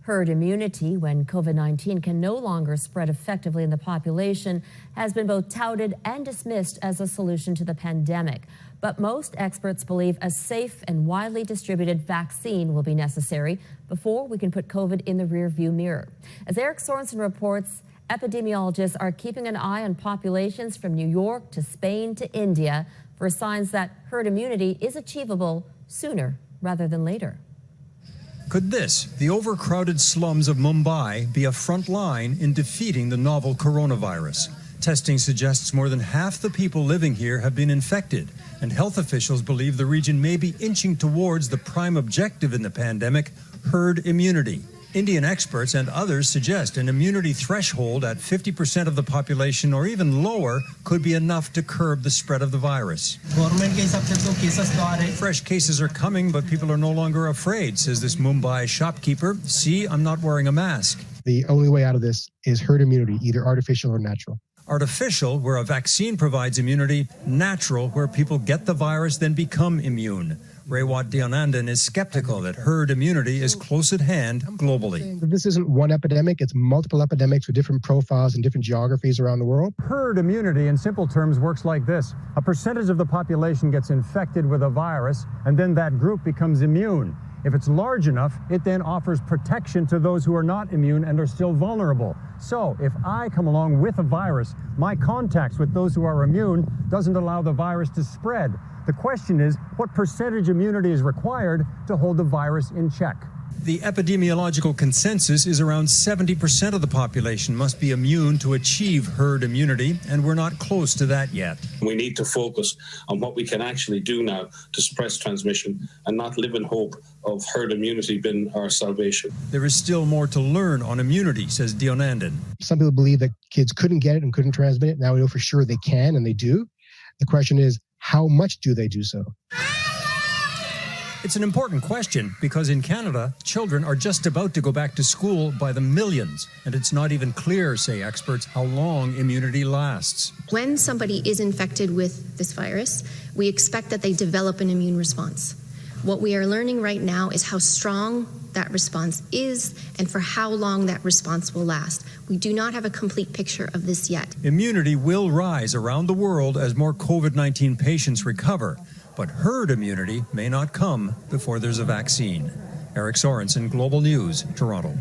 Herd immunity, when COVID-19 can no longer spread effectively in the population, has been both touted and dismissed as a solution to the pandemic. But most experts believe a safe and widely distributed vaccine will be necessary before we can put COVID in the rearview mirror. As Eric Sorensen reports, epidemiologists are keeping an eye on populations from New York to Spain to India for signs that herd immunity is achievable sooner rather than later. Could this, the overcrowded slums of Mumbai, be a front line in defeating the novel coronavirus? Testing suggests more than half the people living here have been infected, and health officials believe the region may be inching towards the prime objective in the pandemic, herd immunity. Indian experts and others suggest an immunity threshold at 50% of the population or even lower could be enough to curb the spread of the virus. Fresh cases are coming, but people are no longer afraid, says this Mumbai shopkeeper. See, I'm not wearing a mask. The only way out of this is herd immunity, either artificial or natural. Artificial, where a vaccine provides immunity. Natural, where people get the virus, then become immune. Raywat Deonandan is skeptical that herd immunity is close at hand globally. This isn't one epidemic, it's multiple epidemics with different profiles and different geographies around the world. Herd immunity, in simple terms, works like this. A percentage of the population gets infected with a virus, and then that group becomes immune. If it's large enough, it then offers protection to those who are not immune and are still vulnerable. So if I come along with a virus, my contacts with those who are immune doesn't allow the virus to spread. The question is, what percentage immunity is required to hold the virus in check? The epidemiological consensus is around 70% of the population must be immune to achieve herd immunity, and we're not close to that yet. We need to focus on what we can actually do now to suppress transmission and not live in hope of herd immunity being our salvation. There is still more to learn on immunity, says Deonandan. Some people believe that kids couldn't get it and couldn't transmit it. Now we know for sure they can, and they do. The question is, how much do they do so? It's an important question because in Canada, children are just about to go back to school by the millions, and it's not even clear, say experts, how long immunity lasts. When somebody is infected with this virus, we expect that they develop an immune response. What we are learning right now is how strong that response is and for how long that response will last. We do not have a complete picture of this yet. Immunity will rise around the world as more COVID-19 patients recover. But herd immunity may not come before there's a vaccine. Eric Sorensen, Global News, Toronto.